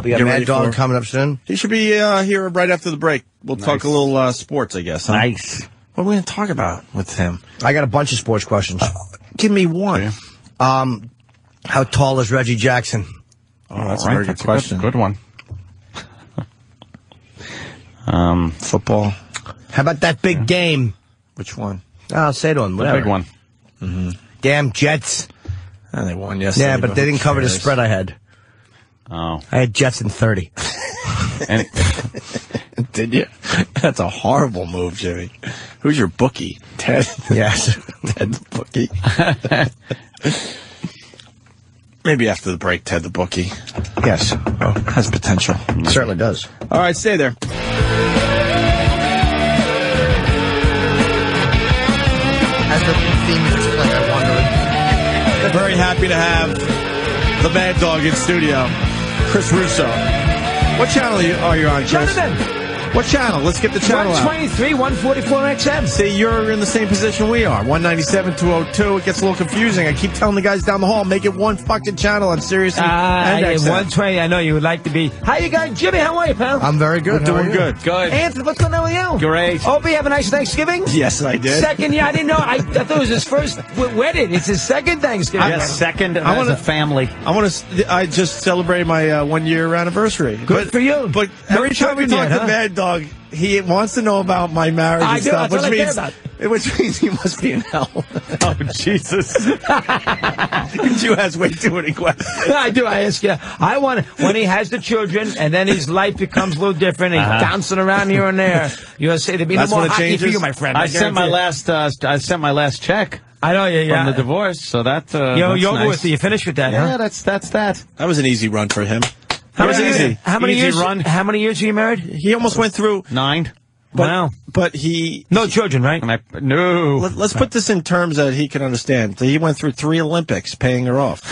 There'll be a Mad Dog coming up soon. He should be here right after the break. We'll talk a little sports, I guess. Huh? Nice. What are we going to talk about with him? I got a bunch of sports questions. Give me one. How tall is Reggie Jackson? Oh, that's a very good question. Good one. Football. How about that big game? Which one? I'll say it on whatever. The big one. Mm-hmm. Damn Jets. They won yesterday. Yeah, but they didn't cover the spread I had. Oh. I had Jets in 30. Did you? That's a horrible move, Jimmy. Who's your bookie? Ted? Yes. Ted the bookie. Maybe after the break, Ted the bookie. Yes. Oh, has potential. Certainly does. All right, stay there. As the theme music's playing, I wonder. Very happy to have the Mad Dog in studio, Chris Russo. What channel are you on, Chris? Jonathan. What channel? Let's get the channel 123, 144 XM. See, you're in the same position we are. 197, 202. It gets a little confusing. I keep telling the guys down the hall, make it one fucking channel on Sirius and XM. 120, I know you would like to be. How you guys? Jimmy, how are you, pal? I'm very good. We're doing good. Good. Anthony, what's going on with you? Great. Opie, have a nice Thanksgiving? Yes, I did. Second year, I didn't know. I thought it was his first wedding. It's his second Thanksgiving. Yes, second as a family. I just celebrated my 1-year anniversary. Good for you. But every time we talk to Mad Dog, he wants to know about my marriage and stuff, which means he must be in hell. Oh, Jesus. You ask way too many questions. I do. I ask you. I want when he has the children and then his life becomes a little different. And he's bouncing around here and there. You're gonna say there'd be no more hockey for you, my friend. I sent my last check. I know, from the divorce. So that you're over nice. with. You finished with that? Yeah, huh? that's that. That was an easy run for him. How many Easy years? How many years are you married? He almost went through 9. Wow. But he... No children, right? No. Let's put this in terms that he can understand. He went through 3 Olympics paying her off.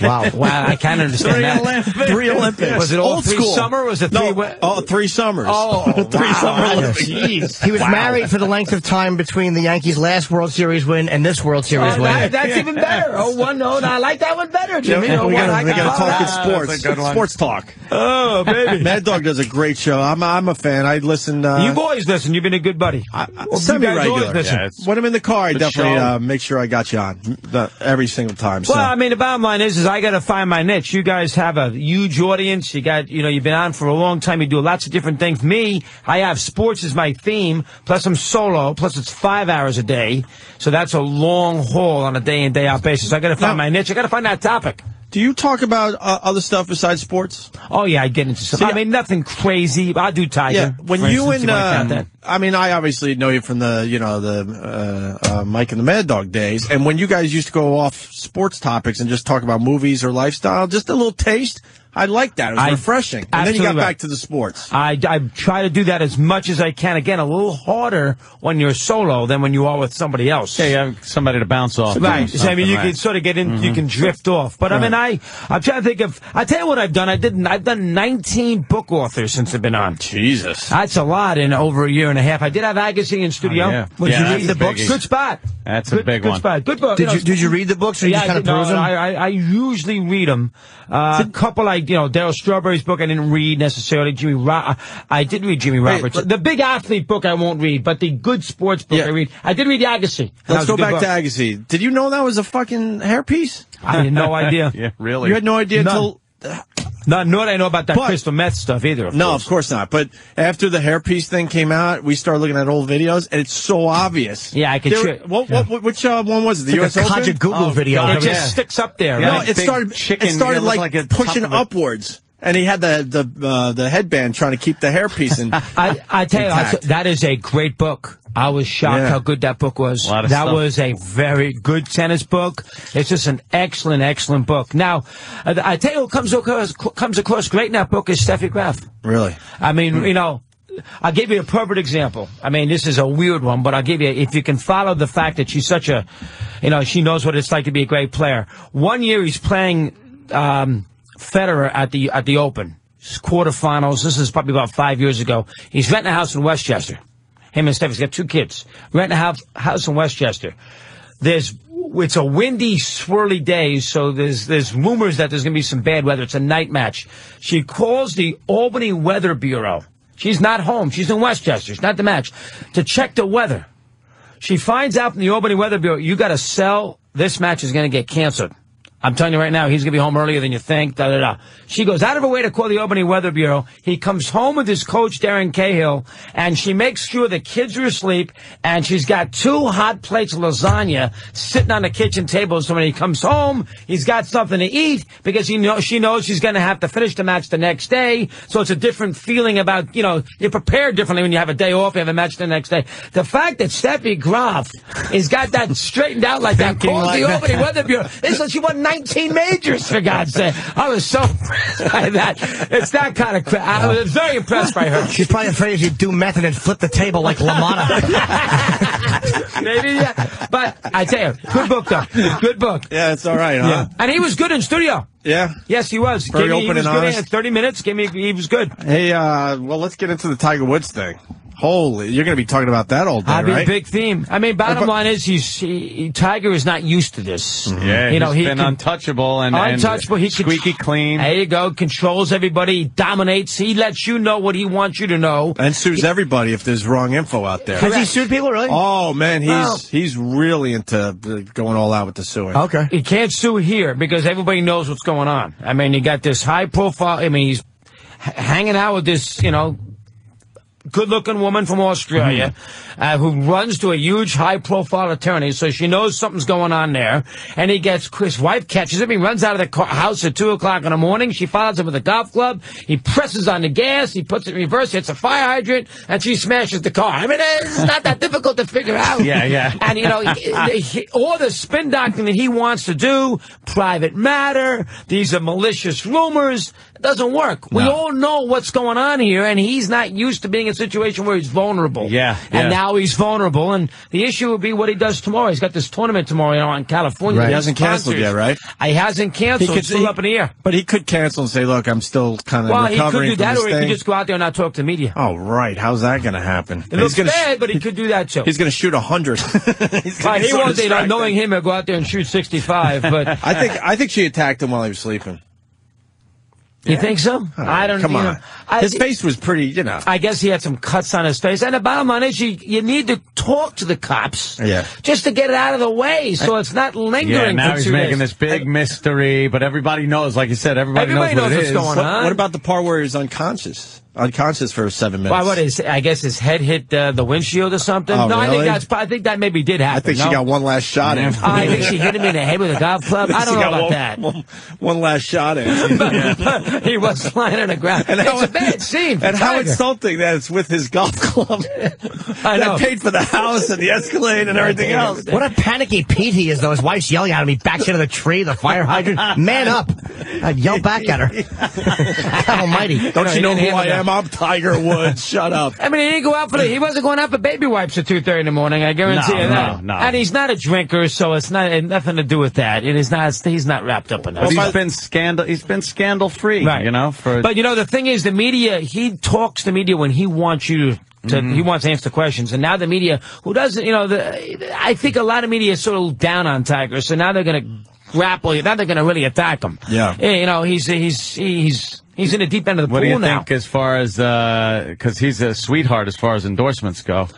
Wow. I can't understand that. 3 Olympics. Was it all Old 3 school. summer or was it 3... No, 3 summers. Oh, 3 summer Olympics. Jeez. He was married for the length of time between the Yankees' last World Series win and this World Series win. That's even better. Oh, one note. I like that one better, Jimmy. We gotta talk sports. Sports talk. Oh, baby. Mad Dog does a great show. I'm a fan. I listen. You've always listened. You've been a good buddy. Semi-regular. When I'm in the car, I definitely make sure I got you on every single time. Well, I mean, the bottom line is I got to find my niche. You guys have a huge audience. You've been on for a long time. You do lots of different things. Me, I have sports as my theme, plus I'm solo, plus it's 5 hours a day. So that's a long haul on a day in, day out basis. I got to find my niche. I got to find that topic. Do you talk about other stuff besides sports? Oh, yeah, I get into stuff. I mean, nothing crazy. I do Tiger. Yeah, when you and, I mean, I obviously know you from the Mike and the Mad Dog days. And when you guys used to go off sports topics and just talk about movies or lifestyle, just a little taste, I like that. It was refreshing. And then you got back to the sports. I try to do that as much as I can. Again, a little harder when you're solo than when you are with somebody else. Yeah, you have somebody to bounce off. Right. So, I mean, you can sort of get in, you can drift off. But, I mean, I'm trying to think of, I'll tell you what I've done. I've done 19 book authors since I've been on. Jesus. That's a lot in over a year and a half. I did have Agassi in studio. Oh, yeah. Would you read the books? Good spot. That's a big one. Good spot. Good book. Did you read the books or you just kind of peruse them? I usually read them. A couple Daryl Strawberry's book I didn't read necessarily. I did read Jimmy Roberts. The big athlete book I won't read, but the good sports book I read. I did read Agassi. Let's go back to Agassi. Did you know that was a fucking hairpiece? I had no idea. Yeah, really? You had no idea until... Nor did I know about that crystal meth stuff either. Of course not. But after the hairpiece thing came out, we started looking at old videos, and it's so obvious. Yeah, I could. Which one was it? The U.S. Open? Kaja Google video. It just sticks up there. Yeah, right? it started like pushing upwards. And he had the headband trying to keep the hairpiece in. I tell you, that is a great book. I was shocked how good that book was. That was a very good tennis book. It's just an excellent, excellent book. Now, I tell you what comes across great in that book is Steffi Graf. Really? I mean, I'll give you a perfect example. I mean, this is a weird one, but I'll give you, if you can follow the fact that she's such a, she knows what it's like to be a great player. One year he's playing, Federer at the Open quarterfinals. This is probably about 5 years ago. He's renting a house in Westchester. Him and Steph, he's got 2 kids. Renting a house in Westchester. There's it's a windy, swirly day, so there's rumors that there's going to be some bad weather. It's a night match. She calls the Albany Weather Bureau. She's not home. She's in Westchester. She's not the match. To check the weather. She finds out from the Albany Weather Bureau, you got to sell. This match is going to get canceled. I'm telling you right now, he's going to be home earlier than you think. Da, da, da. She goes out of her way to call the Albany Weather Bureau. He comes home with his coach, Darren Cahill, and she makes sure the kids are asleep, and she's got 2 hot plates of lasagna sitting on the kitchen table. So when he comes home, he's got something to eat because she knows she's going to have to finish the match the next day. So it's a different feeling about, you're prepared differently when you have a day off, you have a match the next day. The fact that Steffi Graf has got that straightened out like that, calls like the Albany Weather Bureau. She won 19 majors, for God's sake. I was so impressed by that. It's that kind of crap. I was very impressed by her. She's probably afraid she'd do method and flip the table like LaMotta. Maybe, yeah. But I tell you, good book, though. Good book. Yeah, it's all right, huh? Yeah. And he was good in studio. Yeah? Yes, he was. Very open and honest. 30 minutes. He was good. Hey, well, let's get into the Tiger Woods thing. Holy, you're going to be talking about that all day, I'll be right? a big theme. I mean, bottom line is, Tiger is not used to this. Mm-hmm. Yeah, he's been untouchable and He squeaky clean. There you go. Controls everybody. He dominates. He lets you know what he wants you to know. And sues everybody if there's wrong info out there. Has he sued people, really? Oh, man, he's really into going all out with the suing. Okay. He can't sue here because everybody knows what's going on. I mean, you got this high profile. I mean, he's hanging out with this, good-looking woman from Australia who runs to a huge, high-profile attorney, so she knows something's going on there. And his wife catches him. He runs out of the house at 2 o'clock in the morning. She follows him with a golf club. He presses on the gas. He puts it in reverse, hits a fire hydrant, and she smashes the car. I mean, it's not that difficult to figure out. Yeah. And, all the spin doctrine that he wants to do, private matter, these are malicious rumors, it doesn't work. No. We all know what's going on here, and he's not used to being in a situation where he's vulnerable. Yeah. And now he's vulnerable, and the issue will be what he does tomorrow. He's got this tournament tomorrow, in California. Right. He hasn't canceled yet, right? He hasn't canceled. It's still up in the air. But he could cancel and say, look, I'm still kind of recovering from this thing. Well, he could do that, or he could just go out there and not talk to the media. Oh, right. How's that going to happen? It looks bad, but he could do that, too. He's going to shoot 100. He won't, knowing him, he'll go out there and shoot 65, but... I think she attacked him while he was sleeping. You think so? I don't know. Come on. His face was pretty, I guess he had some cuts on his face. And the bottom line is you need to talk to the cops. Yeah. Just to get it out of the way so it's not lingering. Yeah, now he's making this big mystery, but everybody knows, like you said, everybody knows what's going on. What about the part where he's unconscious? Unconscious for 7 minutes. Why, I guess his head hit the windshield or something? Oh, no, really? I think that maybe did happen. I think she got one last shot in. I think she hit him in the head with a golf club. I don't know about that. One last shot in. But he was lying on the ground. And it's a bad scene. And how insulting that it's with his golf club. I know. That paid for the house and the Escalade and everything else. What a panicky Pete he is, though. His wife's yelling at him. He backs into the tree, the fire hydrant. Man up. I'd yell back at her. God almighty. Don't you know who I am? I'm Tiger Woods. Shut up. I mean, he didn't go out he wasn't going out for baby wipes at 2:30 in the morning. I guarantee you that. No. And he's not a drinker, so it's nothing to do with that. It is not. He's not wrapped up in that. Well, he's been scandal free, right? But the thing is, the media. He talks to media when he wants you to. He wants to answer questions, and now the media, who doesn't, I think a lot of media is sort of down on Tiger, so now they're going to grapple. Now they're going to really attack him. Yeah. He's in the deep end of the pool now. What do you think as far as, because he's a sweetheart as far as endorsements go?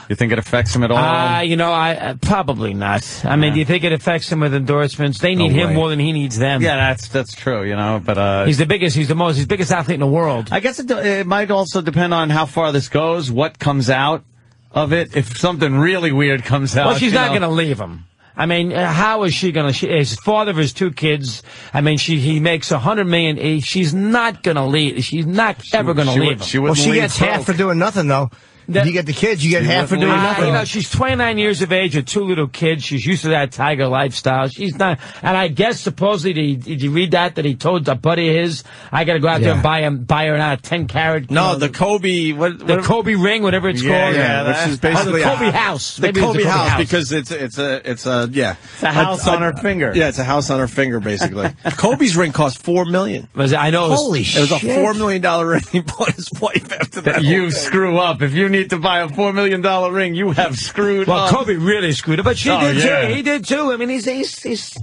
You think it affects him at all? Probably not. I mean, do you think it affects him with endorsements? They need him more than he needs them. Yeah, that's true, but, he's the biggest athlete in the world. I guess it might also depend on how far this goes, what comes out of it. If something really weird comes out. Well, she's not going to leave him. I mean, how is she going to? His father of his 2 kids. I mean, he makes $100 million. She's not going to leave. She's not ever going to leave him. She gets half for doing nothing, though. If you get the kids, you get half for doing nothing. She's 29 years of age with 2 little kids. She's used to that Tiger lifestyle. She's not, and I guess supposedly, did you read that he told a buddy of his, I got to go out there and buy her a 10-carat. No, the Kobe, the Kobe ring, whatever it's called. Yeah, which is basically the Kobe house. The Kobe house, because it's a house on her finger. Yeah, it's a house on her finger, basically. Kobe's ring cost $4 million. I know. Holy shit. It was a $4 million ring he bought his wife after that. You screw up. If you need need to buy a $4 million ring. You have screwed Well, up. Kobe really screwed up, but she did too. He did too. I mean, he's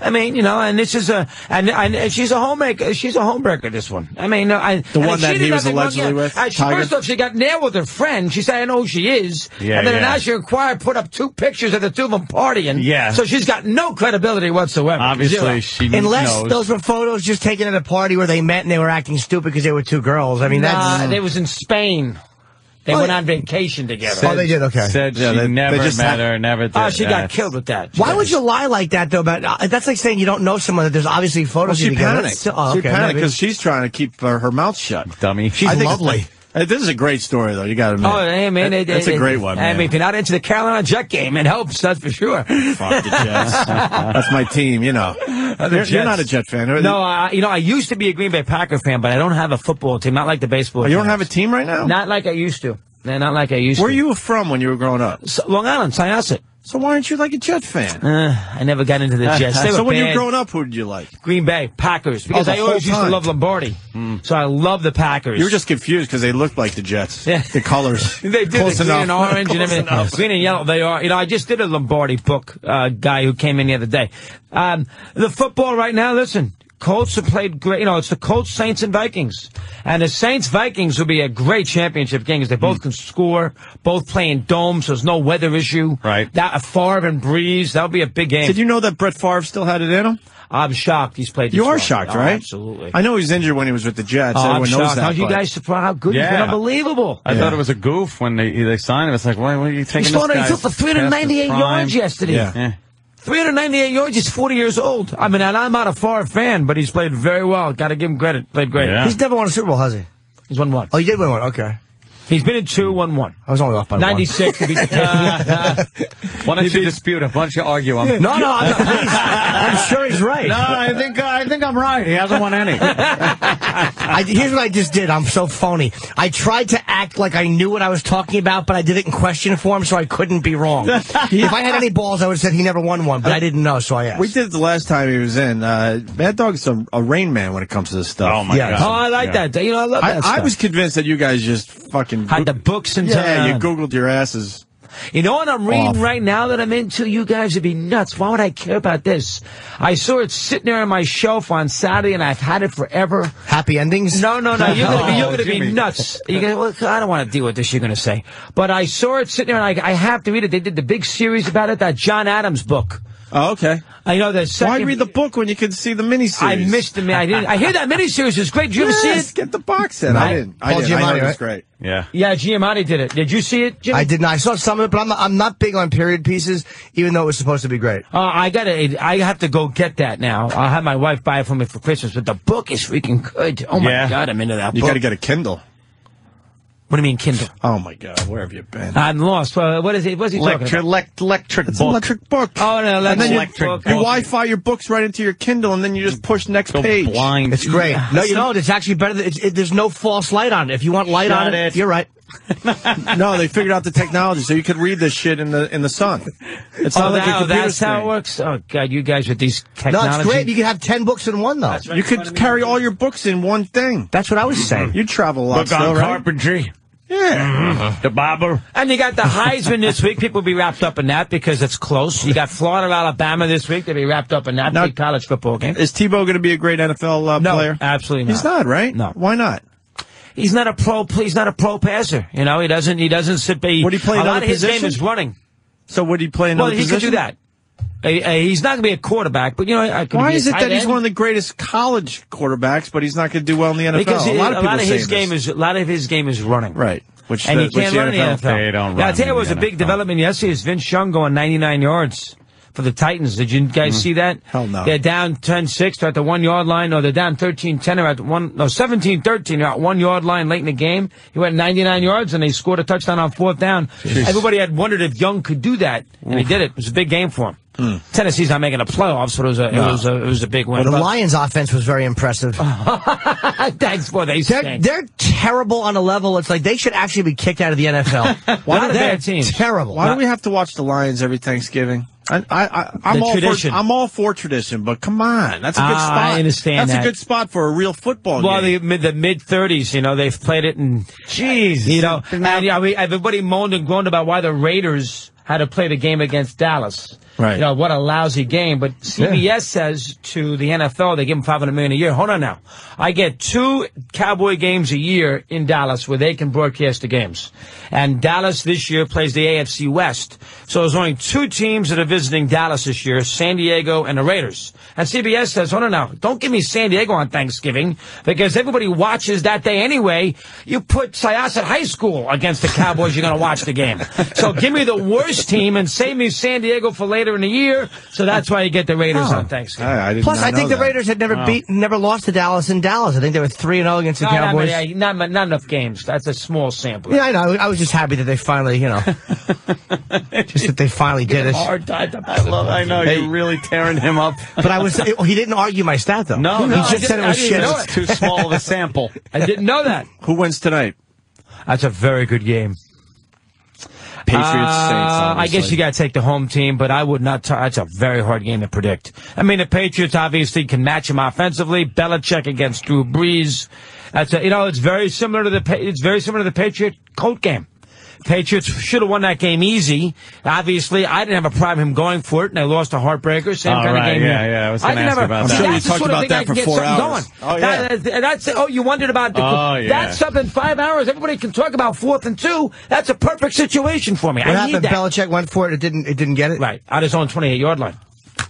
I mean, you know, and this is and she's a homemaker. She's a homebreaker. This one. I mean, the one that he was allegedly with. First off, she got nailed with her friend. She said, "I know who she is." Yeah, and then an Asher Inquirer put up 2 pictures of the two of them partying. Yeah. So she's got no credibility whatsoever. Obviously, she Unless knows. those were photos just taken at a party where they met and they were acting stupid because they were 2 girls. I mean, They was in Spain. They went on vacation together. Oh, they did? Okay. Said she never met her, never did. Oh, she got killed with that. Why would you lie like that, though? About that's like saying you don't know someone, that there's obviously photos Well, she together. panicked. She She panicked because she's trying to keep her mouth shut. Dummy. She's lovely. This is a great story, though. You got to admit. Oh, hey, man. That's a great one, man. I mean, if you're not into the Carolina Jet game, it helps, that's for sure. Fuck the Jets. That's my team, you know. You're not a Jet fan. No, you know, I used to be a Green Bay Packer fan, but I don't have a football team, not like the baseball team. You don't have a team right now? Not like I used to. No, not like I used Where to. you from when you were growing up? Long Island, Syosset. So why aren't you like a Jet fan? I never got into the Jets. They were So when you bad. were growing up, who did you like? Green Bay, Packers. Because the I always whole used to time. love Lombardi. So I love the Packers. You were just confused because they looked like the Jets. Yeah. The colors. They do. Close The green enough. and orange and Close everything. enough. Green and yellow, they are. You know, I just did a Lombardi book, guy who came in the other day. The football right now, listen, Colts have played great. You know, it's the Colts, Saints, and Vikings. And the Saints-Vikings will be a great championship game because they both can score, both playing domes, so there's no weather issue. Right. That, Favre and Breeze, that'll be a big game. Did you know that Brett Favre still had it in him? I'm shocked he's played this You are well. shocked, Oh, right? Absolutely. I know he was injured when he was with the Jets. I'm Everyone knows shocked. that. How you but- guys surprised how good he's been? Yeah. Unbelievable. I thought it was a goof when they signed him. It's like, why are you taking He this started, guy he threw for past his 398 prime? yards yesterday. Yeah. 398 yards. He's 40 years old. I mean, and I'm not a Favre fan, but he's played very well. Got to give him credit. Played great. Yeah. He's never won a Super Bowl, has he? He's won one. Oh, he did win one. Okay. He's been in 2, won 1. I was only off by 96. to be- Why don't you dispute it? Why don't you argue him? No, I'm not. Please. I'm sure he's right. No, I think I'm right. He hasn't won any. Here's what I just did. I'm so phony. I tried to act like I knew what I was talking about, but I did it in question form, so I couldn't be wrong. If I had any balls, I would have said he never won one, but I didn't know, so I asked. We did it the last time he was in. Mad Dog's a Rain Man when it comes to this stuff. Oh, my Yeah. God. Oh, I like that. You know, I love that I stuff. was convinced that you guys just fucking Had the books and Yeah, you time. Googled your asses. You know what I'm reading Off. right now that I'm into? You guys would be nuts. Why would I care about this? I saw it sitting there on my shelf on Saturday, and I've had it forever. Happy endings? No. You're gonna be Jimmy. nuts. You're gonna, well, I don't want to deal with this. You're gonna say, but I saw it sitting there, and I have to read it. They did the big series about it. That John Adams book. Oh, okay. I know the second. Why read the book when you can see the miniseries? I missed the. I didn't. I hear that miniseries is great. Did you ever see Yes, it? get the box set. Right. I didn't. I Paul didn't. I Giamatti, heard it was right? great. Yeah. Yeah, Giamatti did it. Did you see it, Jimmy? I did not. I saw some of it, but I'm not big on period pieces, even though it was supposed to be great. I have to go get that now. I'll have my wife buy it for me for Christmas, but the book is freaking good. Oh my Yeah. God, I'm into that You book. got to get a Kindle. What do you mean, Kindle? Oh my God, where have you been? I'm lost. What is he? What's he talking about? Electric It's an electric book. Oh no, And then you electric book. You Wi-Fi your books right into your Kindle, and then you just push next So page. blind. It's great. No, you know, it's actually better. There's no false light on it. If you want light on it, you're right. No, they figured out the technology, so you could read this shit in the sun. It's not like a computer that's how it screen. works. Oh God, you guys with these No, technology. it's great. You can have 10 books in one, though. You could carry all your books in one thing. That's what I was saying. You travel a lot, Book still, on right? carpentry. Yeah. The Bible. And you got the Heisman this week. People will be wrapped up in that because it's close. You got Florida, Alabama this week. They'll be wrapped up in that Now- big college football game. Is Tebow going to be a great NFL No, player? absolutely not. He's not, right? No. Why not? He's not a pro. He's not a pro passer. You know, he doesn't sit. Would he play a lot another of his game position? is running. So would he play Well, another he position? could do that. He's not going to be a quarterback, but you know, I could Why be a is it tight that he's end. one of the greatest college quarterbers, but he's not going to do well in the NFL? Because a lot of people his say game this. is running. Right. Which And the, he can't which run in the NFL. They don't Now, I run tell you, in it was the a big NFL. development yesterday. Is Vince Young going 99 yards for the Titans? Did you guys see that? Hell no. They're down 10-6. They're at the 1 yard line. No, they're down 13-10. They're at 17-13. They're at 1 yard line late in the game. He went 99 yards and they scored a touchdown on 4th down. Everybody had wondered if Young could do that, and he did it. It was a big game for him. Tennessee's not making the playoffs, but it was a big win. Well, the Lions' offense was very impressive. Thanks for they stink. They're terrible on a level. It's like they should actually be kicked out of the NFL. Not a They're bad team. terrible. Why do we have to watch the Lions every Thanksgiving? I'm all for tradition, but come on, that's a good spot. I understand that's a good spot for a real football game. Well, the mid-30s, they've played it in. Jeez, and everybody moaned and groaned about why the Raiders had to play the game against Dallas. Right. What a lousy game. But CBS says to the NFL, they give them $500 million a year. Hold on now. I get 2 Cowboy games a year in Dallas where they can broadcast the games. And Dallas this year plays the AFC West. So there's only 2 teams that are visiting Dallas this year, San Diego and the Raiders. And CBS says, hold on now, don't give me San Diego on Thanksgiving because everybody watches that day anyway. You put Syosset High School against the Cowboys, you're going to watch the game. So give me the worst team and save me San Diego for later in the year. So that's why you get the Raiders on Thanksgiving. Plus, I think the Raiders had never lost to Dallas in Dallas. I think they were 3-0 against the Cowboys. Not enough games. That's a small sample. Yeah, I know. I was just happy that they finally, just that they finally did it. I know, you're really tearing him up. But he didn't argue my stat, though. No, he just said it was shit. It's too small of a sample. I didn't know that. Who wins tonight? That's a very good game. Patriots, Saints, I guess you got to take the home team, but I would not. That's a very hard game to predict. I mean, the Patriots obviously can match them offensively. Belichick against Drew Brees. It's very similar to the Patriot Colt game. Patriots should have won that game easy. Obviously, I didn't have a problem him going for it, and they lost a heartbreaker. Same kind of game. Yeah. I was going to ask about that. I'm sure you talked about that for 4 hours. Oh, yeah. You wondered about that's something 5 hours. Everybody can talk about 4th and 2. That's a perfect situation for me. What happened? Belichick went for it. It didn't get it. Right. Out his own 28-yard line.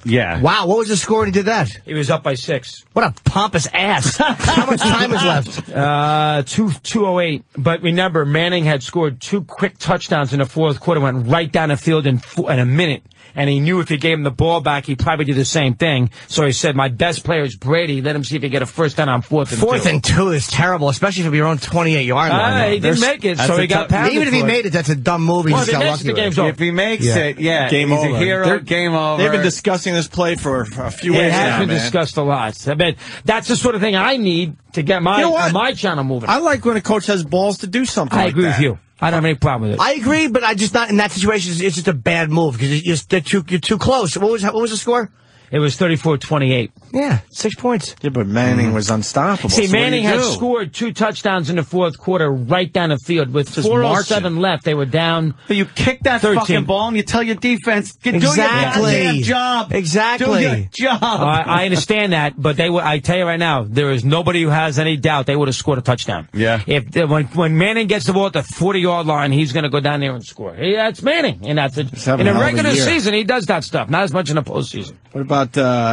Yeah. Wow, what was the score when he did that? He was up by 6. What a pompous ass. How much time is left? 2:08. But remember, Manning had scored 2 quick touchdowns in the 4th quarter, went right down the field in a minute. And he knew if he gave him the ball back, he'd probably do the same thing. So he said, my best player is Brady. Let him see if he get a first down on 4th and 2. 4th and 2 is terrible, especially from your own 28-yard line. He didn't make it, so he got pounded. Even if he made it, that's a dumb move. Well, if he makes it, game he's over. A hero, game over. They've been discussing this play for a few weeks now, It has been discussed a lot. I mean, that's the sort of thing I need to get my channel moving. I like when a coach has balls to do something I agree with you. I don't have any problem with it. I agree, but I just not in that situation. It's just a bad move because you're too close. What was the score? It was 34-28. Yeah, 6 points. Yeah, but Manning was unstoppable. See, Manning had scored 2 touchdowns in the 4th quarter right down the field. With 4:07 left, they were down. But you kick that 13. fucking ball and you tell your defense, do your goddamn job. Exactly. Do your job. I understand that, but I tell you right now, there is nobody who has any doubt they would have scored a touchdown. Yeah. When Manning gets the ball at the 40-yard line, he's going to go down there and score. That's Manning, and that's it. In a regular season, he does that stuff. Not as much in the postseason. What about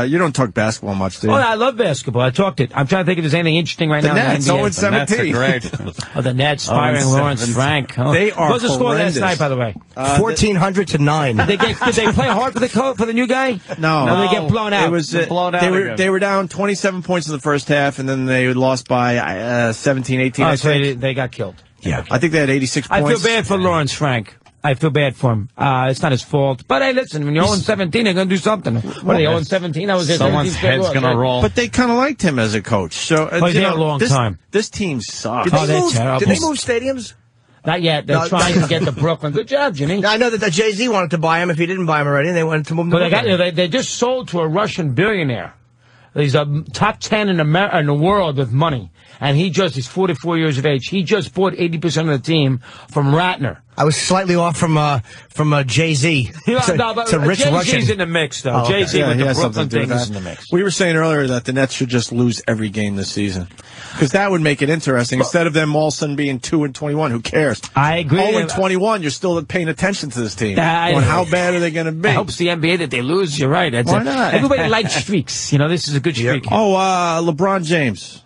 you don't talk basketball much, do you? Oh, I love basketball. I talked it. I'm trying to think if there's anything interesting right now. The Nets, 0-17. Great. The Nets firing Lawrence Frank. They are What was the score last night, by the way? 1,400-9. Did they play hard for the new guy? No. Or they get blown out? It was they were down 27 points in the first half, and then they lost by 17, 18. Oh, so they got killed. Yeah. I think they had 86 points. I feel bad for Lawrence Frank. I feel bad for him. It's not his fault. But hey, listen, when you're 0-17, they're going to do something. What are they, 0-17? I was there. Someone's head's going to roll. But they kind of liked him as a coach. So, he's there a long time. This team sucks. Did they move stadiums? Not yet. They're trying to get to Brooklyn. Good job, Jimmy. I know that Jay-Z wanted to buy him if he didn't buy him already, and they wanted to move him to Brooklyn. They just sold to a Russian billionaire. He's a top 10 in the world with money. And he's 44 years of age. He just bought 80% of the team from Ratner. I was slightly off from Jay-Z. To Rich Jay-Z's Russian. in the mix, though. Jay-Z with the Brooklyn thing is in the mix. We were saying earlier that the Nets should just lose every game this season. Because that would make it interesting. Instead of them all of a sudden being 2-21, who cares? I agree. 0-21, you're still paying attention to this team. How bad are they going to be? It helps the NBA that they lose. You're right. Why not? Everybody likes streaks. This is a good streak. LeBron James.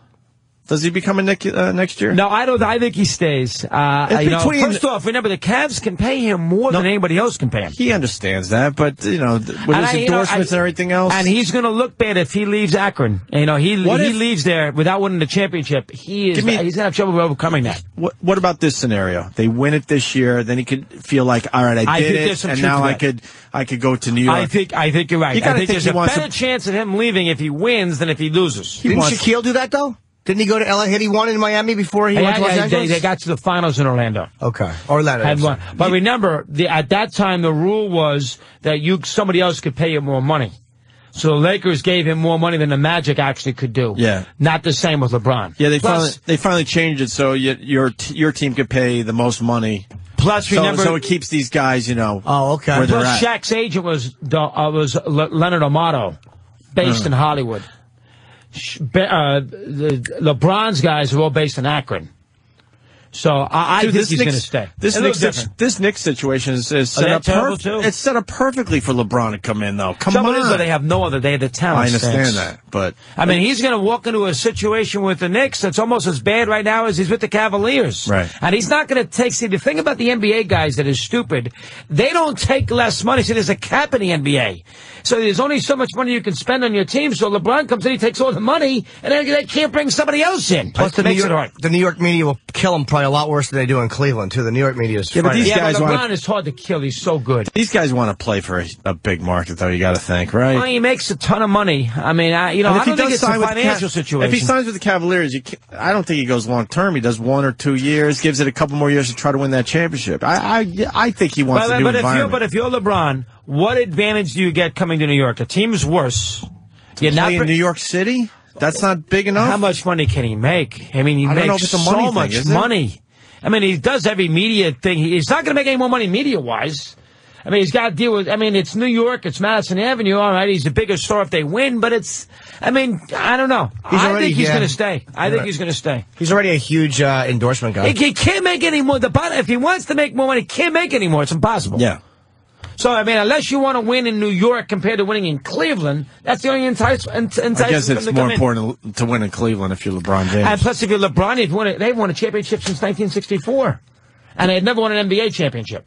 Does he become a next year? No, I don't. I think he stays. First off, remember the Cavs can pay him more than anybody else can pay him. He understands that, but with his endorsements and everything else, and he's going to look bad if he leaves Akron. He leaves there without winning the championship. He's going to have trouble overcoming that. What about this scenario? They win it this year, then he could feel like, all right, I did it, and now I could go to New York. I think you're right. I think there's a better chance of him leaving if he wins than if he loses. Didn't Shaquille do that though? Didn't he go to LA? Had he won in Miami before he went to Los Angeles? They got to the finals in Orlando. Okay. Orlando. Had won. But remember, at that time, the rule was that somebody else could pay you more money. So the Lakers gave him more money than the Magic actually could do. Yeah. Not the same with LeBron. Yeah, they finally changed it so your team could pay the most money. Plus, remember, so it keeps these guys, Oh, okay. where they're Plus, at. Shaq's agent was Leonard Amato, based in Hollywood. LeBron's guys are all based in Akron. So I think he's going to stay. This Knicks situation is set up too. It's set up perfectly for LeBron to come in, though. Come on. They have no other. They have the talent. I understand that, but I mean, he's going to walk into a situation with the Knicks that's almost as bad right now as he's with the Cavaliers. Right. And he's not going to take. See, the thing about the NBA guys that is stupid, they don't take less money. See, there's a cap in the NBA. So there's only so much money you can spend on your team. So LeBron comes in, he takes all the money, and then they can't bring somebody else in. Plus, the New York media will kill him probably a lot worse than they do in Cleveland, too. The New York media is but LeBron is hard to kill. He's so good. These guys want to play for a big market, though. You got to think, right? Well, he makes a ton of money. I mean, I don't think it's a financial situation. If he signs with the Cavaliers, I don't think he goes long term. He does 1 or 2 years, gives it a couple more years to try to win that championship. I think he wants a new environment. But if you're LeBron, what advantage do you get coming to New York? The team's worse. You're not in New York City? That's not big enough? How much money can he make? I mean, he makes so much money. I mean, he does every media thing. He's not going to make any more money media-wise. I mean, he's got to deal with, it's New York, it's Madison Avenue, all right, he's the biggest star if they win, but I don't know. I think he's going to stay. I think he's going to stay. He's already a huge endorsement guy. He can't make any more. If he wants to make more money, he can't make any more. It's impossible. Yeah. So, unless you want to win in New York compared to winning in Cleveland, that's the only enticement. I guess it's more important to win in Cleveland if you're LeBron James. And plus, if you're LeBron, they've won a championship since 1964. And they had never won an NBA championship.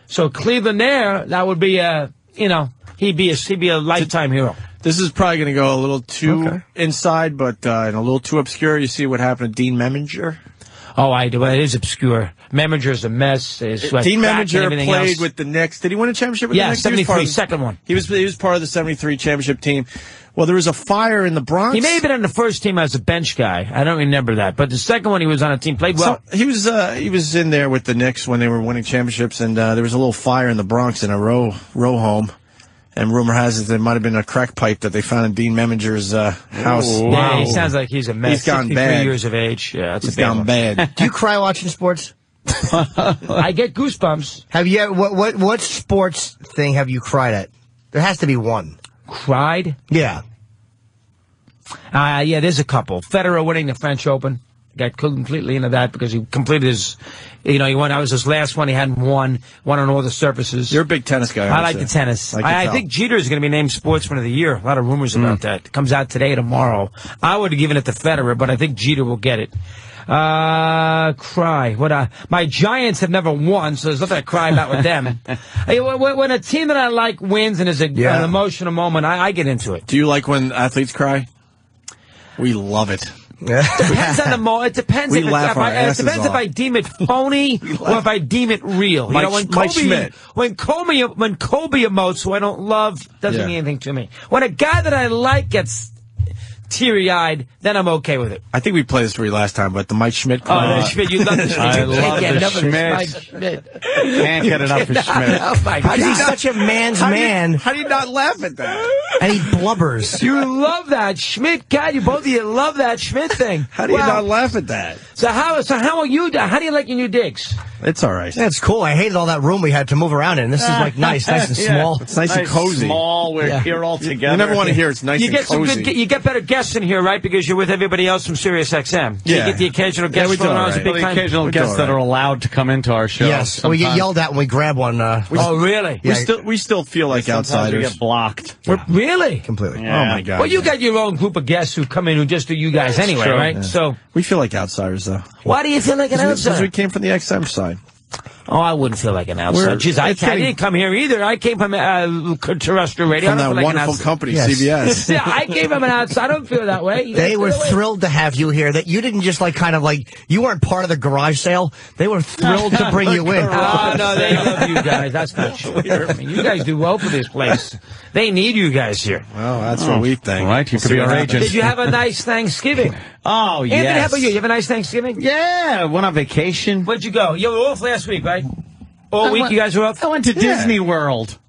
So Cleveland that would be he'd be a lifetime hero. This is probably going to go a little too inside, but and a little too obscure. You see what happened to Dean Meminger? Oh, I do. It is obscure. Meminger's a mess. Dean Meminger played with the Knicks. Did he win a championship with the Knicks? Yeah, 73, second one. He was part of the 73 championship team. Well, there was a fire in the Bronx. He may have been on the first team as a bench guy. I don't remember that. But the second one, he was on a team, played well. So he was in there with the Knicks when they were winning championships, and there was a little fire in the Bronx in a row home. And rumor has it there might have been a crack pipe that they found in Dean Meminger's house. Ooh, wow. Yeah, he sounds like he's a mess. He's gone bad. 63 years of age. Yeah, he's gone bad. Do you cry watching sports? I get goosebumps. Have you? What sports thing have you cried at? There has to be one. Cried? Yeah. Yeah, there's a couple. Federer winning the French Open. Got completely into that because he completed his, he won. That was his last one. He hadn't won on all the surfaces. You're a big tennis guy. I like the tennis. I think Jeter is going to be named Sportsman of the Year. A lot of rumors about that. It comes out today, tomorrow. I would have given it to Federer, but I think Jeter will get it. Cry. My Giants have never won, so there's nothing to cry about with them. When a team that I like wins and is an emotional moment, I get into it. Do you like when athletes cry? We love it. Depends on the moment. It depends. We laugh our asses off. If I deem it phony or if I deem it real. When Kobe emotes, who I don't love, doesn't mean anything to me. When a guy that I like gets teary-eyed, then I'm okay with it. I think we played this for you last time, but the Mike Schmidt. Oh, Schmidt, you love the Schmidt. I love the Schmidt. Can't get enough of Schmidt. Oh my God. He's such a man's man. How do you not laugh at that? And he blubbers. You love that Schmidt. God, both of you love that Schmidt thing. How do you not laugh at that? So how are you? How do you like your new digs? It's all right. That's cool. I hated all that room we had to move around in. This is like nice and small. It's nice and cozy. Small. We're here all together. You never want to hear it's nice and cozy. You get better guests in here, right? Because you're with everybody else from Sirius XM. Yeah. You get the occasional guest. We do the occasional guests that are allowed to come into our show. Yes. We get yelled at when we grab one. Oh, really? Yeah. We still feel like outsiders. We get blocked. Really? Completely. Yeah. Oh my God. Well, you got your own group of guests who come in who just do you guys anyway, right? Yeah. So we feel like outsiders, though. Why do you feel like an outsider? Because we came from the XM side. Oh, I wouldn't feel like an outsider. Jeez, I didn't come here either. I came from terrestrial radio. From that wonderful company, CBS. Yeah, I came from an outsider. I don't feel that way. They were thrilled to have you here. That you didn't just you weren't part of the garage sale. They were thrilled to bring you in. Oh, no, they love you guys. That's not true. I mean, you guys do well for this place. They need you guys here. Well, that's what we think. Right, you could be our agent. Did you have a nice Thanksgiving? Oh, yes. Anthony, how about you? You have a nice Thanksgiving? Yeah, went on vacation. Where'd you go? You were off last week, right? All week you guys were off? I went to Disney World.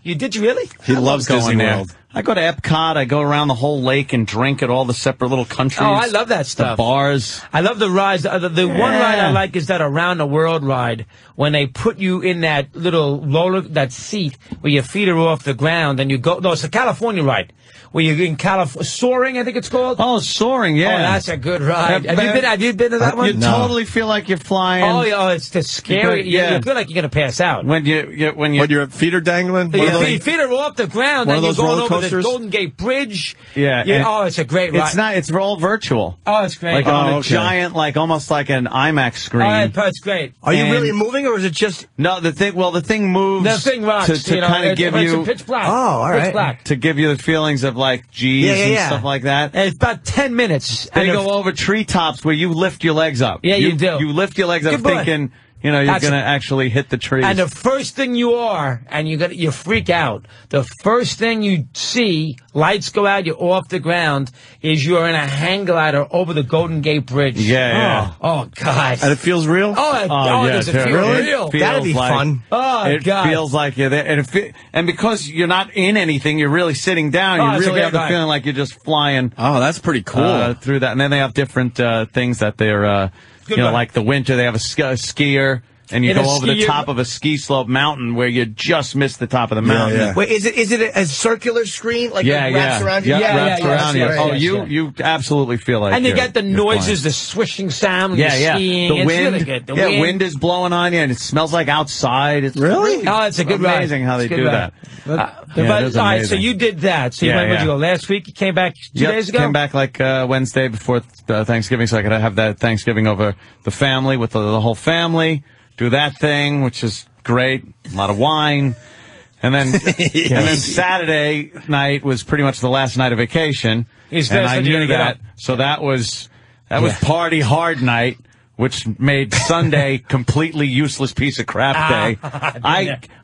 You did you really? He loves going Disney there. World. I go to Epcot. I go around the whole lake and drink at all the separate little countries. Oh, I love that stuff. The bars. I love the rides. The one ride I like is that Around the World ride, when they put you in that little that seat where your feet are off the ground and you go. No, it's a California ride. Where you're in California, soaring, I think it's called. Oh, soaring, yeah. Oh, that's a good ride. Have you been to that one? You totally feel like you're flying. Oh, yeah, it's the scary. Yeah. You feel like you're going to pass out. When your feet are dangling? Your feet are off the ground, and you're going over the Golden Gate Bridge. Yeah. Oh, it's a great ride. It's not. It's all virtual. Oh, it's great. Like on a giant, like almost like an IMAX screen. Oh, it's great. Are you really moving, or is it just? No, the thing moves. The thing rocks to kind of give you pitch black. Oh, all right. Pitch black. To give you the feelings of like G's and stuff like that. And it's about 10 minutes. They go over treetops where you lift your legs up. Yeah, you do. You lift your legs up thinking, you're going to actually hit the trees. And the first thing you freak out. The first thing you see, lights go out, you're off the ground, is you're in a hang glider over the Golden Gate Bridge. Yeah. Oh, God. And it feels real? Does it feel real? That'd be fun. Oh, it God. feels like you're there. And because you're not in anything, you're really sitting down. You really have the feeling like you're just flying. Oh, that's pretty cool. Through that. And then they have different things that they're, like the winter, they have a skier. And you go over the top of a ski slope mountain where you just missed the top of the mountain. Yeah. Wait, is it a circular screen? Like it wraps around you? Wraps around you. Oh, you absolutely feel like. And you get the noises, the swishing sound, skiing. The wind. It's really good. The wind is blowing on you, and it smells like outside. It's really? Oh, it's a good ride. Amazing how they do that. All right, so you did that. So where'd you go? Last week? You came back 2 days ago? Came back like Wednesday before Thanksgiving, so I could have that Thanksgiving over the family with the whole family. Do that thing, which is great. A lot of wine. And then Saturday night was pretty much the last night of vacation. And I knew that. So that was party hard night, which made Sunday completely useless piece of crap day.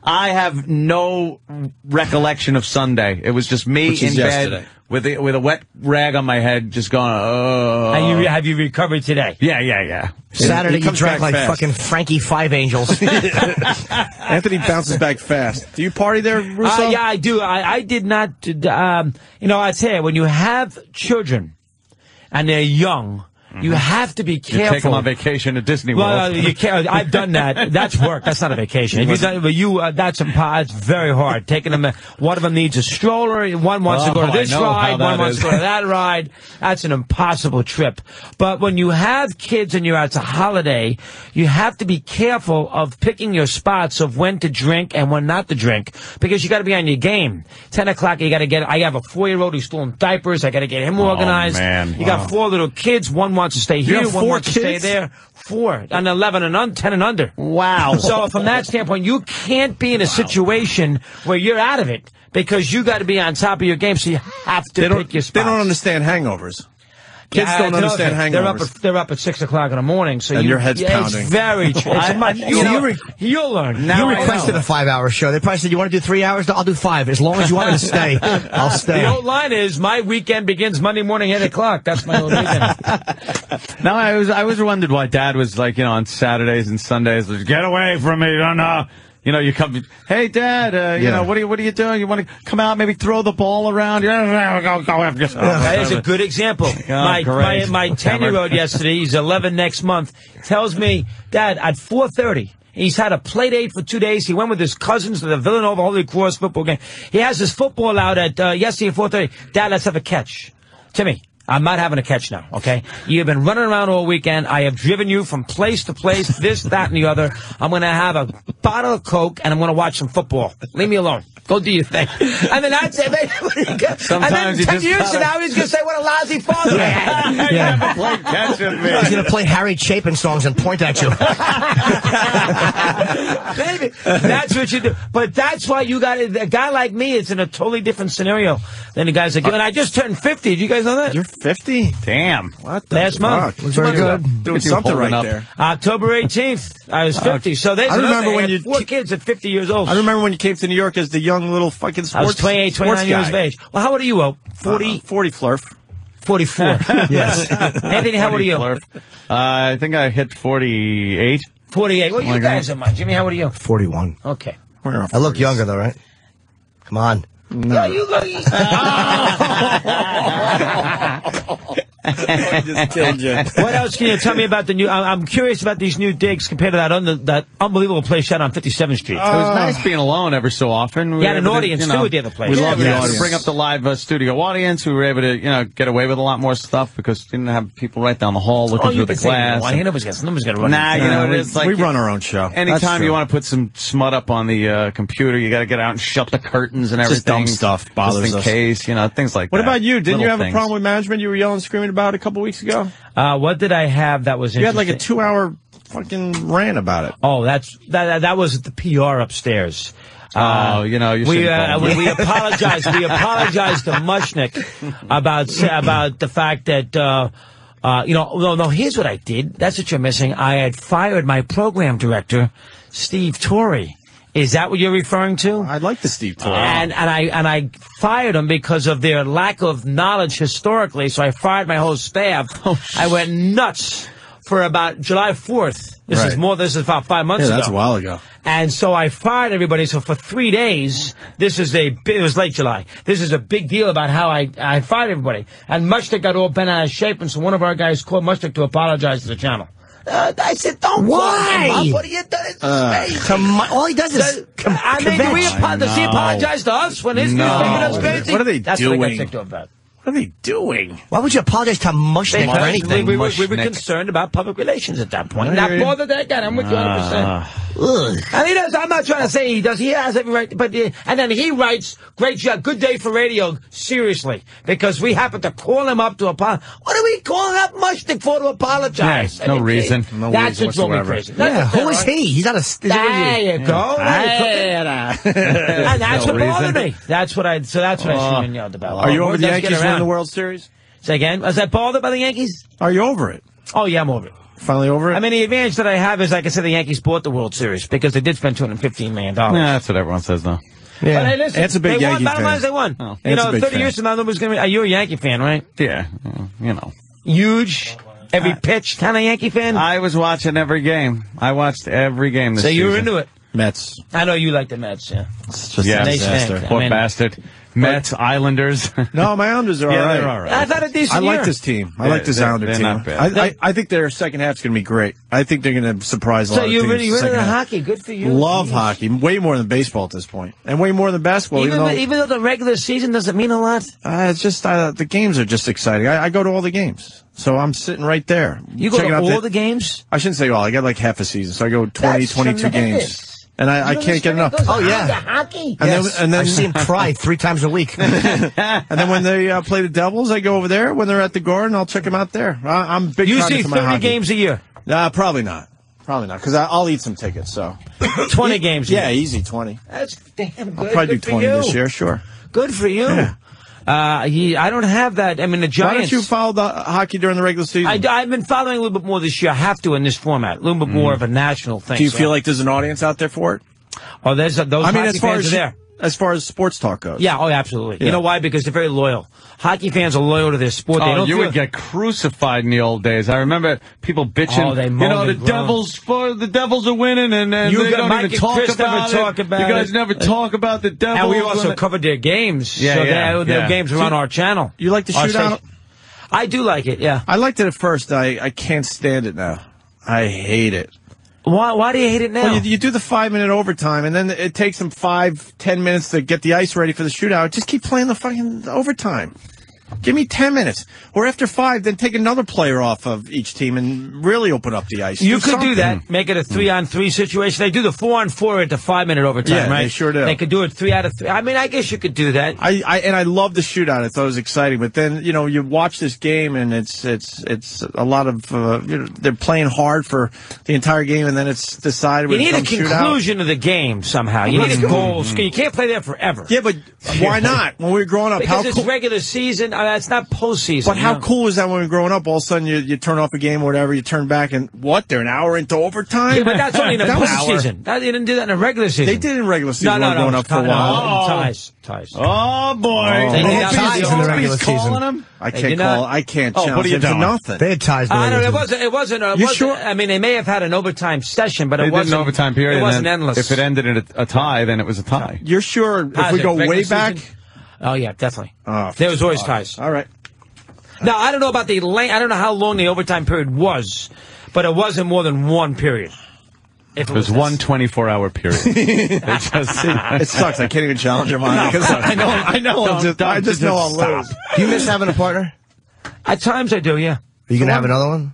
I have no recollection of Sunday. It was just me in bed with a wet rag on my head, just going, oh. And have you recovered today? Yeah. Saturday you drank like fucking Frankie Five Angels. Anthony bounces back fast. Do you party there, Russo? Yeah, I do. I did not. I tell you, when you have children and they're young, you have to be careful. You take them on vacation at Disney World. Well, you can't. I've done that. That's work. That's not a vacation. If you've done, that's very hard. Taking them. One of them needs a stroller. One wants to go to this ride. One wants to go to that ride. That's an impossible trip. But when you have kids and it's a holiday, you have to be careful of picking your spots of when to drink and when not to drink, because you got to be on your game. 10 o'clock, you got to get. I have a 4-year-old who's still in diapers. I got to get him organized. Man. You got 4 little kids. One wants to stay here, one wants to stay there. 4 and 11 and 10 and under. Wow. So from that standpoint, you can't be in a situation where you're out of it, because you got to be on top of your game. So you have to pick your spots. They don't understand hangovers. Kids don't understand hangovers. They're up at 6 o'clock in the morning, so your head's pounding. It's very true. You'll learn. You requested a 5-hour show. They probably said, "You want to do 3 hours? I'll do 5. As long as you want me to stay, I'll stay." The old line is, "My weekend begins Monday morning 8 o'clock." That's my old weekend. No, I was wondered why Dad was like, on Saturdays and Sundays, like, "Get away from me!" You come, "Hey, Dad, what are you doing? You want to come out, maybe throw the ball around?" Go after yourself. That is a good example. My 10-year-old yesterday, he's 11 next month, tells me, "Dad, at 4:30, he's had a play date for 2 days. He went with his cousins to the Villanova Holy Cross football game. He has his football out at yesterday at 4:30. Dad, let's have a catch." Timmy, I'm not having a catch now, okay? You've been running around all weekend. I have driven you from place to place, this, that, and the other. I'm going to have a bottle of Coke, and I'm going to watch some football. Leave me alone. Go do your thing. And then I'd say, and then 10 years from now, he's going to say, "What a lousy father I had." You never played catch with me. He's going to play Harry Chapin songs and point at you. Baby, that's what you do. But that's why you got a guy like me. It's in a totally different scenario than the guys that give. And I just turned 50. Did you guys know that? You're 50? Damn. What the Last month. Was very good. Doing something right there. October 18th. I was 50. So I remember when you 4 kids at 50 years old. I remember when you came to New York as the young little fucking sports. I was 28, 29 years of age. Well, how old are you, Ope? 40? 40 flurf. 44. Yes. Anthony, how old are you? I think I hit 48. 48. Well, you guys are mine. Jimmy, how old are you? 41. Okay. I look younger, though, right? Come on. No, you look... Just killed you. What else can you tell me about the new... I'm curious about these new digs compared to that unbelievable place out on 57th Street. It was nice being alone every so often. You had an audience, too, at the other place. We loved the audience. audience. Bring up the live studio audience. We were able to, get away with a lot more stuff because we didn't have people right down the hall looking through the glass. Nobody's going to run. Nah, you know what it is? Like, we run our own show. Anytime you want to put some smut up on the computer, you got to get out and shut the curtains and everything. Just dumb stuff bothers just in us. case, things like that. What about you? Didn't you have things. a problem with management you were yelling and screaming about a couple weeks ago? What did I have that was interesting? You had like a 2-hour fucking rant about it. Oh, that was the PR upstairs. You we apologize. We apologized to Mushnick about the fact that no. Here's what I did. That's what you're missing. I had fired my program director, Steve Torrey. Is that what you're referring to? I like the Steve Torrey. And I fired them because of their lack of knowledge historically. So I fired my whole staff. I went nuts for about July 4th. This is about 5 months ago. Yeah, that's a while ago. And so I fired everybody. So for 3 days, it was late July. This is a big deal about how I fired everybody. And Mushnick got all bent out of shape. And so one of our guys called Mushnick to apologize to the channel. I said, don't Why? call him up. What are you doing? All he does is Does he apologize to us when his newspaper does crazy? What are they That's doing? What I got ticked off about. What are they doing? Why would you apologize to Mushnick for anything? We were concerned about public relations at that point. Not more than that, I'm with you 100%. And he does. I'm not trying to say he does. He has every right. But and then he writes, "Great job, good day for radio." Seriously, because we happened to call him up to apologize. What are we calling up Mushnick for to apologize? No reason. That's what drove me crazy. Who is he? He's not a. There you go. And that's what bothered me. That's what I screamed and yelled about. Are you over the Yankees winning the World Series? Say again? Was that bothered by the Yankees? Are you over it? Oh, yeah, I'm over it. Finally over it? I mean, the advantage that I have is, like I said, the Yankees bought the World Series because they did spend $215 million. Yeah, that's what everyone says, though. Yeah. But hey, listen, it's a big Yankee bottom line is they won. Oh. 30 years from now, nobody's going to be... You're a Yankee fan, right? Yeah, Huge, every pitch kind of Yankee fan? I was watching every game. I watched every game this season. So you were into it? Mets. I know you like the Mets, yeah. It's just a disaster. Poor bastard. Mets, Islanders. No, my Islanders are all right. They're all right. I've had a decent I year. like this team. I like this Islander team. Not bad. I think their second half's going to be great. I think they're going to surprise a lot of teams. So you're really into half. hockey. Good for you. Love hockey. Way more than baseball at this point. And way more than basketball. Even though the regular season doesn't mean a lot? It's just the games are just exciting. I go to all the games. So I'm sitting right there. You go to all the games? I shouldn't say all. I got like half a season. So I go 20, 22 games. And I can't get enough. Oh, yeah. Hockey? And then I see him cry 3 times a week. And then when they play the Devils, I go over there. When they're at the Garden, I'll check them out there. I'm big. You see 30 games a year? Probably not. Probably not, because I'll eat some tickets. So 20 games a year? Yeah, easy 20. That's damn good. I'll probably do 20 this year, sure. Good for you. Yeah. I don't have that. I mean, the Giants... Why don't you follow the hockey during the regular season? I've been following a little bit more this year. I have to in this format. A little bit more of a national thing. Do you feel like there's an audience out there for it? Oh, those hockey fans are there. As far as sports talk goes. Yeah, absolutely. Yeah. You know why? Because they're very loyal. Hockey fans are loyal to their sport. You would get crucified in the old days. I remember people bitching. Oh, they the Devils are winning, and they don't even talk about it. You guys never talk about the Devils. And we also covered their games. Their games are on our channel. You like the shootout? I do like it, yeah. I liked it at first. I can't stand it now. I hate it. Why do you hate it now? Well, you do the 5-minute overtime, and then it takes them 5-10 minutes to get the ice ready for the shootout. Just keep playing the fucking overtime. Give me 10 minutes. Or after 5, then take another player off of each team and really open up the ice. You could do that. Make it a 3-on-3 situation. They do the 4-on-4 at the 5-minute overtime, right? They sure do. They could do it 3 out of 3. I mean, I guess you could do that. I love the shootout. I thought it was exciting. But then, you watch this game and it's a lot of, they're playing hard for the entire game and then it's decided. You need a conclusion of the game somehow. You need a goal. You can't play that forever. Yeah, but why not? When we were growing up, because it's regular season. it's not postseason. But how cool is that when we were growing up? All of a sudden, you turn off a game or whatever, you turn back, and what? They're an hour into overtime? Yeah, but that's only in the postseason. They didn't do that in the regular season. They did in regular season. No, Going up for a while. Ties. Oh, boy. They had ties in the regular season. I can't challenge him for nothing. They had ties. It wasn't. You sure? I mean, they may have had an overtime session, but it wasn't an overtime period. It wasn't endless. If it ended in a tie, then it was a tie. You're sure? If we go way back? Oh, yeah, definitely. Oh, there was always ties. All right. Now, I don't know about the length. I don't know how long the overtime period was, but it wasn't more than one period. It was one 24-hour period. It sucks. I can't even challenge him on it because I know. I just know I'll lose. Do you miss having a partner? At times I do, yeah. Are you going to have another one?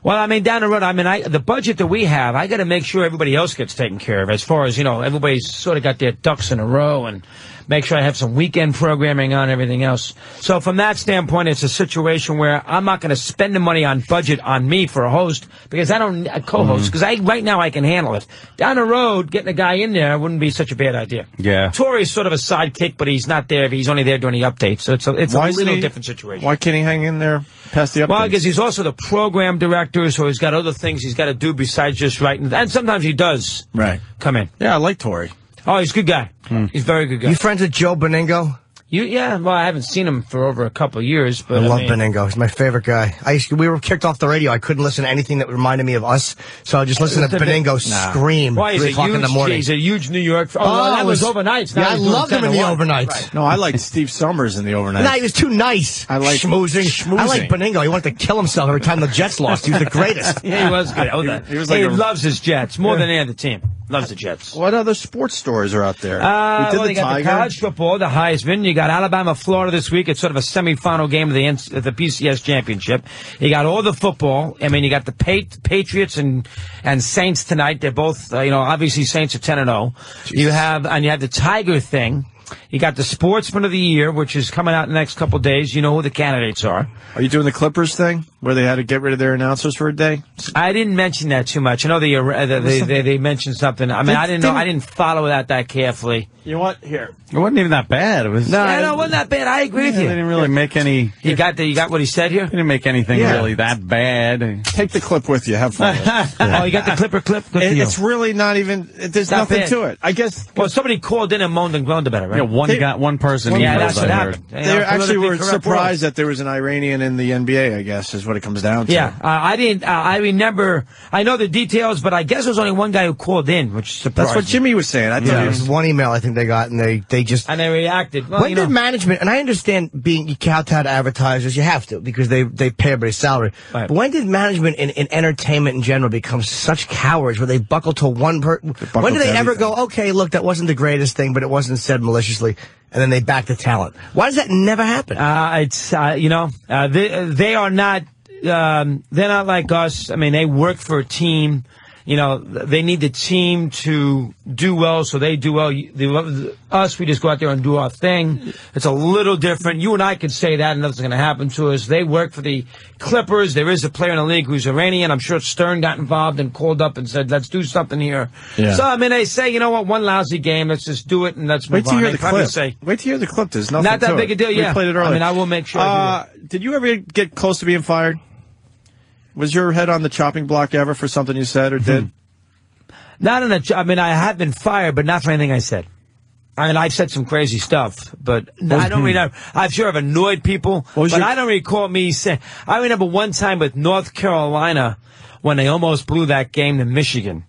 Well, I mean, down the road, I mean, the budget that we have, I got to make sure everybody else gets taken care of. As far as, everybody's sort of got their ducks in a row and make sure I have some weekend programming on everything else. So from that standpoint, it's a situation where I'm not going to spend the money on budget on me for a host because I don't co-host because right now I can handle it. Down the road, getting a guy in there wouldn't be such a bad idea. Yeah. Tori's sort of a sidekick, but he's not there. He's only there during the updates. So it's a little different situation. Why can't he hang in there past the updates? Well, because he's also the program director, so he's got other things he's got to do besides just writing. And sometimes he does come in. Yeah, I like Tori. Oh, he's a good guy. He's a very good guy. You friends with Joe Beningo? Yeah, well, I haven't seen him for over a couple of years, but I love Beningo. He's my favorite guy. We were kicked off the radio. I couldn't listen to anything that reminded me of us, so I just listened to Beningo scream. Why, 3 o'clock in the morning. He's a huge New York. That was overnights. Yeah, I loved him in the overnights. Right. No, I liked Steve Summers in the overnights. No, he was too nice. I like schmoozing. I like Beningo. He wanted to kill himself every time the Jets lost. He was the greatest. Yeah, he was good. He loves his Jets more than any other team. Loves the Jets. What other sports stories are out there? You got the college football, the Heisman. You got Alabama, Florida this week. It's sort of a semifinal game of the PCS championship. You got all the football. I mean, you got the Patriots and Saints tonight. They're both, obviously Saints are 10-0. You have the Tiger thing. You got the Sportsman of the Year, which is coming out in the next couple of days. You know who the candidates are. Are you doing the Clippers thing, where they had to get rid of their announcers for a day? I didn't mention that too much. I know they mentioned something. I mean, I didn't follow that carefully. You know what? Here. It wasn't even that bad. It was. No, it wasn't that bad. I agree with you. They didn't really make any. You got what he said here? They didn't make anything really that bad. Take the clip with you. Have fun. Oh, you got the clip? Good for you. It's really not even. There's nothing to it. I guess. Well, somebody called in and moaned and groaned about it, right? Yeah, one person. Yeah, that's what happened. They actually were surprised that there was an Iranian in the NBA. I guess is what it comes down to. Yeah, I didn't. I remember. I know the details, but I guess there was only one guy who called in, which surprised That's what Jimmy was saying. I thought it was one email I think they got, and they just and they reacted. Well, when did management? And I understand you kowtow to advertisers, you have to because they pay everybody's salary. Right. But when did management in entertainment in general become such cowards where they buckle to one person? When did they ever go, okay, look, that wasn't the greatest thing, but it wasn't said maliciously, and then they back the talent? Why does that never happen? They are not. They're not like us. I mean, they work for a team. They need the team to do well, so they do well. Us, we just go out there and do our thing. It's a little different. You and I could say that, and nothing's going to happen to us. They work for the Clippers. There is a player in the league who's Iranian. I'm sure Stern got involved and called up and said, let's do something here. Yeah. So, I mean, they say, you know what, one lousy game, let's just do it, and let's move on. Wait to hear the clip. There's nothing not that big a deal, yeah. We played it earlier. I mean, I will make sure. Did you ever get close to being fired? Was your head on the chopping block ever for something you said or did? Not I mean, I have been fired, but not for anything I said. I mean, I've said some crazy stuff, but I don't remember. I'm sure I've annoyed people, but I don't recall me saying. I remember one time with North Carolina when they almost blew that game to Michigan.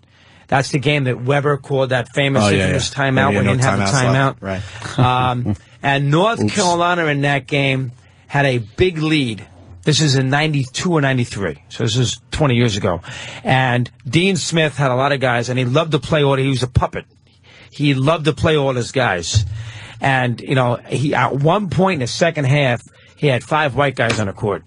That's the game that Weber called that famous timeout when he didn't have a timeout. Right. And North Carolina in that game had a big lead. This is in 92 or 93. So this is 20 years ago. And Dean Smith had a lot of guys, and he loved to play he was a puppet. He loved to play all his guys. And, he at one point in the second half, he had 5 white guys on the court.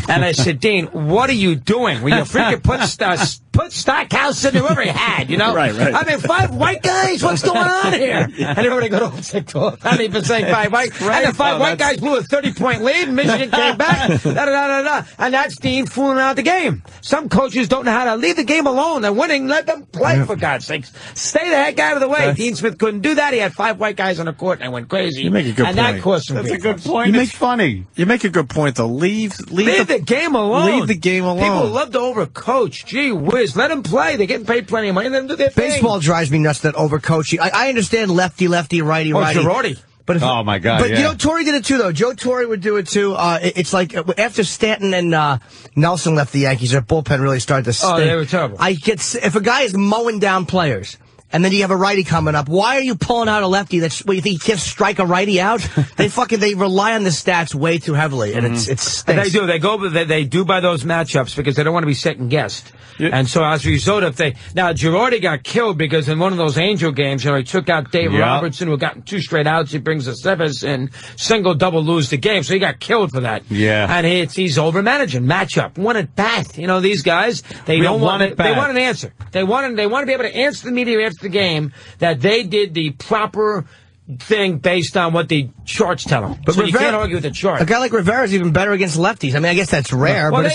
And I said, Dean, what are you doing? Will you freaking put Stackhouse in there, whoever he had, you know? Right. I mean, 5 white guys, what's going on here? And everybody go, oh, sick talk. I mean, been saying 5 white. Right. And the 5 white guys blew a 30-point lead, and Michigan came back. And that's Dean fooling out the game. Some coaches don't know how to leave the game alone. They're winning. Let them play, for God's sakes. Stay the heck out of the way. Dean Smith couldn't do that. He had 5 white guys on the court, and I went crazy. You make a good point. That cost him. That's a good point. It's funny. You make a good point, though. Leave the game alone. Leave the game alone. People love to overcoach. Gee whiz. Let them play. They're getting paid plenty of money. Let them do their thing. Baseball drives me nuts, that overcoaching. I understand lefty, righty. Girardi. But oh, my God, But, you know, Torre did it, too, though. Joe Torre would do it, too. It's like after Stanton and Nelson left the Yankees, their bullpen really started to stink. Oh, they were terrible. If a guy is mowing down players, and then you have a righty coming up, why are you pulling out a lefty? You think you can't strike a righty out? They rely on the stats way too heavily, and it stinks. They do. They do by those matchups because they don't want to be second guessed. Yeah. And so as a result, Girardi got killed because in one of those Angel games, he took out Dave Robertson, who got 2 straight outs. He brings the Severs in, single, double, lose the game. So he got killed for that. Yeah. And he's over managing matchup. One at bat. These guys, they don't want it. They want an answer. They want to be able to answer the media after the game that they did the proper thing based on what the charts tell them. But so you can't argue with the chart. A guy like Rivera's even better against lefties. I mean, I guess that's rare. Well, but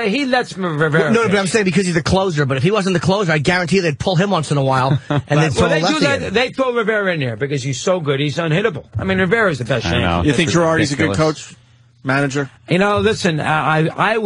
he lets Rivera. No, but I'm saying because he's the closer. But if he wasn't the closer, I guarantee they'd pull him once in a while and they'd throw a lefty in. They throw Rivera in there because he's so good. He's unhittable. I mean, Rivera's the best Yankee. You think Girardi's a good coach? Manager? Listen,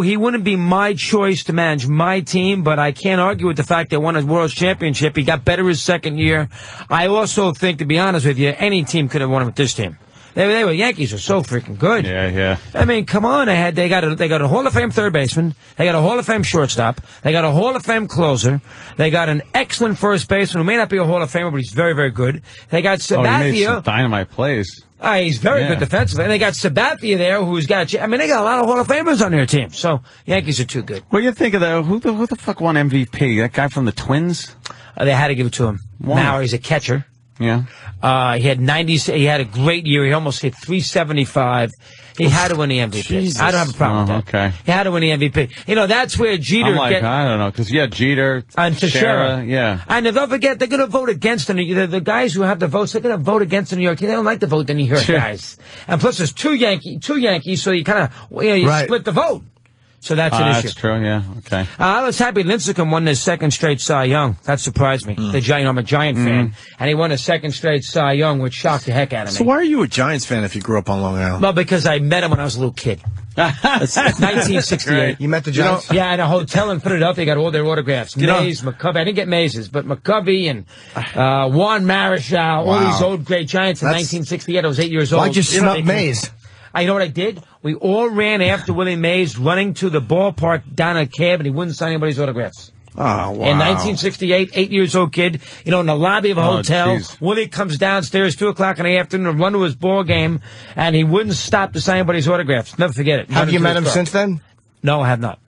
he wouldn't be my choice to manage my team, but I can't argue with the fact they won a World Championship. He got better his second year. I also think, to be honest with you, any team could have won with this team. They were Yankees are so freaking good. Yeah. I mean, come on. They got a Hall of Fame third baseman. They got a Hall of Fame shortstop. They got a Hall of Fame closer. They got an excellent first baseman who may not be a Hall of Famer, but he's very, very good. They got Sabathia. He made some dynamite plays. He's very good defensively. And they got Sabathia there, who's got they got a lot of Hall of Famers on their team. So, Yankees are too good. What do you think of that? Who the fuck won MVP? That guy from the Twins? They had to give it to him. Why? Now he's a catcher. Yeah. He had a great year. He almost hit 375. He had to win the MVP. Jesus. I don't have a problem with that. Okay. He had to win the MVP. That's where Jeter I don't know, because Jeter and Teixeira. Yeah. And don't forget, they're going to vote against him. The guys who have the votes, they're going to vote against the New York team. They don't like to vote the New York guys. And plus, there's two Yankees, so you kind of split the vote. So that's an issue. That's true, yeah. Okay. I was happy Lincecum won his second straight Cy Young. That surprised me. I'm a Giant fan. And he won a second straight Cy Young, which shocked the heck out of me. So why are you a Giants fan if you grew up on Long Island? Well, because I met him when I was a little kid. 1968. You met the Giants? Yeah, in a hotel in Philadelphia. Got all their autographs. Mays, McCovey. I didn't get Mays's, but McCovey and Juan Marichal, all these old great Giants in 1968. I was 8 years old. Why'd you snub Mays? You know what I did? We all ran after Willie Mays, running to the ballpark down a cab, and he wouldn't sign anybody's autographs. Oh, wow. In 1968, 8 years old kid, in the lobby of a hotel. Geez. Willie comes downstairs 2 o'clock in the afternoon to run to his ball game, and he wouldn't stop to sign anybody's autographs. Never forget it. Have you met him since then? No, I have not.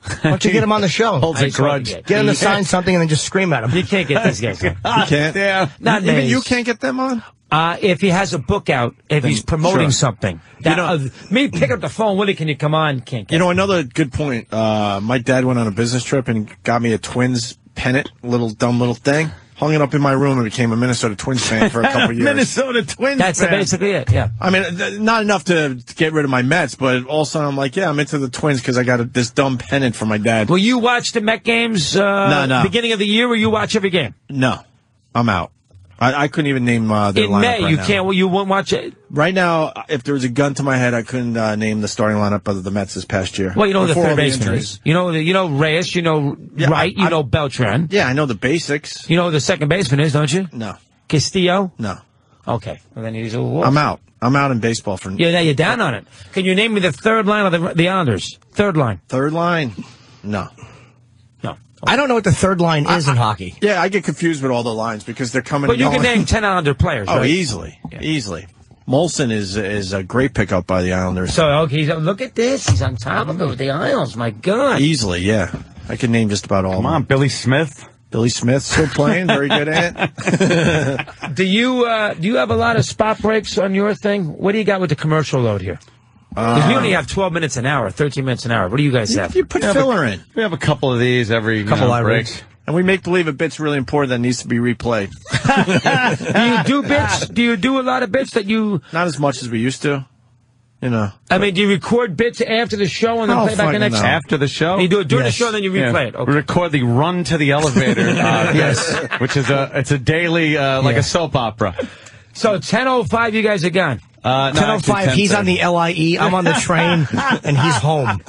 Why don't you get him on the show? Holds a grudge. Get him to sign something and then just scream at him. You can't get these guys on. You can't? Yeah. Not Even you can't get them on? If he has a book out, if he's promoting something. Me pick up the phone, Willie, can you come on? Can't get another good point. My dad went on a business trip and got me a Twins pennant, dumb little thing. Hung it up in my room and became a Minnesota Twins fan for a couple years. Minnesota Twins That's fan. Basically it, yeah. I mean, not enough to get rid of my Mets, but also I'm like, I'm into the Twins because I got this dumb pennant from my dad. Will you watch the Met games No. beginning of the year, or you watch every game? No. I'm out. I couldn't even name their lineup in May, right you now. can't. Well, you won't watch it right now. If there was a gun to my head, I couldn't name the starting lineup of the Mets this past year. Well, you know who the third baseman is. You know Reyes. You know Wright. You know Beltran. Yeah, I know the basics. You know who the second baseman is, don't you? No. Castillo. No. Okay. Well, then he's a I'm out. I'm out in baseball for. Yeah, now you're down on it. Can you name me the third line of the Islanders? Third line. Third line. No. I don't know what the third line is in hockey. Yeah, I get confused with all the lines because they're coming. But you can name 10 Islander players. Oh, right? easily. Molson is a great pickup by the Islanders. So look at this. He's on top of it with the Isles. My God. Easily, yeah. I can name just about all. Come on, Billy Smith. Billy Smith still playing. Very good at it. Do you have a lot of spot breaks on your thing? What do you got with the commercial load here? Because we only have 12 minutes an hour, 13 minutes an hour. What do you guys have? You put filler in. We have a couple of these every Couple break. And we make believe a bit's really important that needs to be replayed. Do you do bits? Do you do a lot of bits that you... Not as much as we used to. You know. I mean, do you record bits after the show and then play back the next no. After the show? You do it during the show, then you replay it. Okay. We record the run to the elevator. Yes. Which is it's a daily, like a soap opera. So 10:05, you guys are gone. 10:05, he's on the LIE, I'm on the train, and he's home.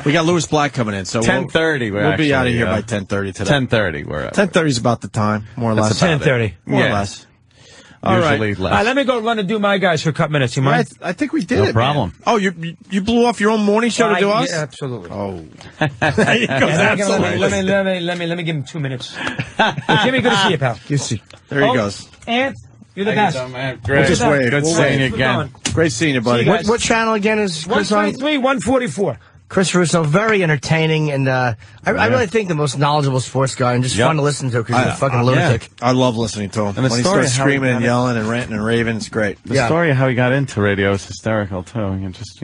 We got Lewis Black coming in, so 10:30. We'll be out of here by 10:30 today. 10:30. We're at 10:30 is about the time, more or less. 10:30. More or less. All Usually right. less. All right, let me go run and do my guys for a couple minutes. You mind? I think we did No it. problem. Man. Oh, you blew off your own morning show to do us? Yeah, absolutely. Oh. Let me give him 2 minutes. Jimmy, good to see you, pal. There he goes. Ant, you're the best. Great. Just wave. Good We'll seeing you wave. again. Great seeing you, buddy. See you guys. What channel again is Chris on? 123, 144. Chris Russo, very entertaining, and I really think the most knowledgeable sports guy, and just fun to listen to because he's a fucking lunatic. I love listening to him. And the when he story starts of how he screaming and got yelling and ranting and raving, it's great. The story of how he got into radio is hysterical, too. You just,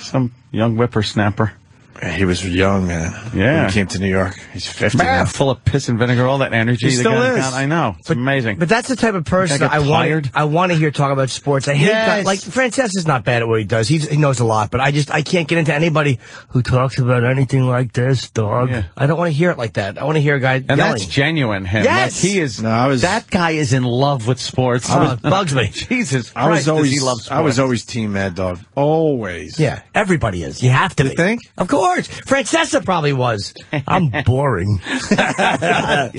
some young whippersnapper. He was young, man. Yeah. When he came to New York. He's 50 now. Full of piss and vinegar, all that energy. He still is. I know. It's amazing. But that's the type of person I get I want to hear talk about sports. I hate guys, like Francesa's not bad at what he does. He knows a lot, but I can't get into anybody who talks about anything like this, dog. Yeah. I don't want to hear it like that. I want to hear a guy And yelling. that's genuine, him. Yes! Like, he is. No, that guy is in love with sports. Bugs me. Jesus Christ, I was always, does he love sports. I was always Team Mad Dog. Always. Yeah, everybody is. You have to be. You think? Of course. Francesa probably was. I'm boring. Yeah.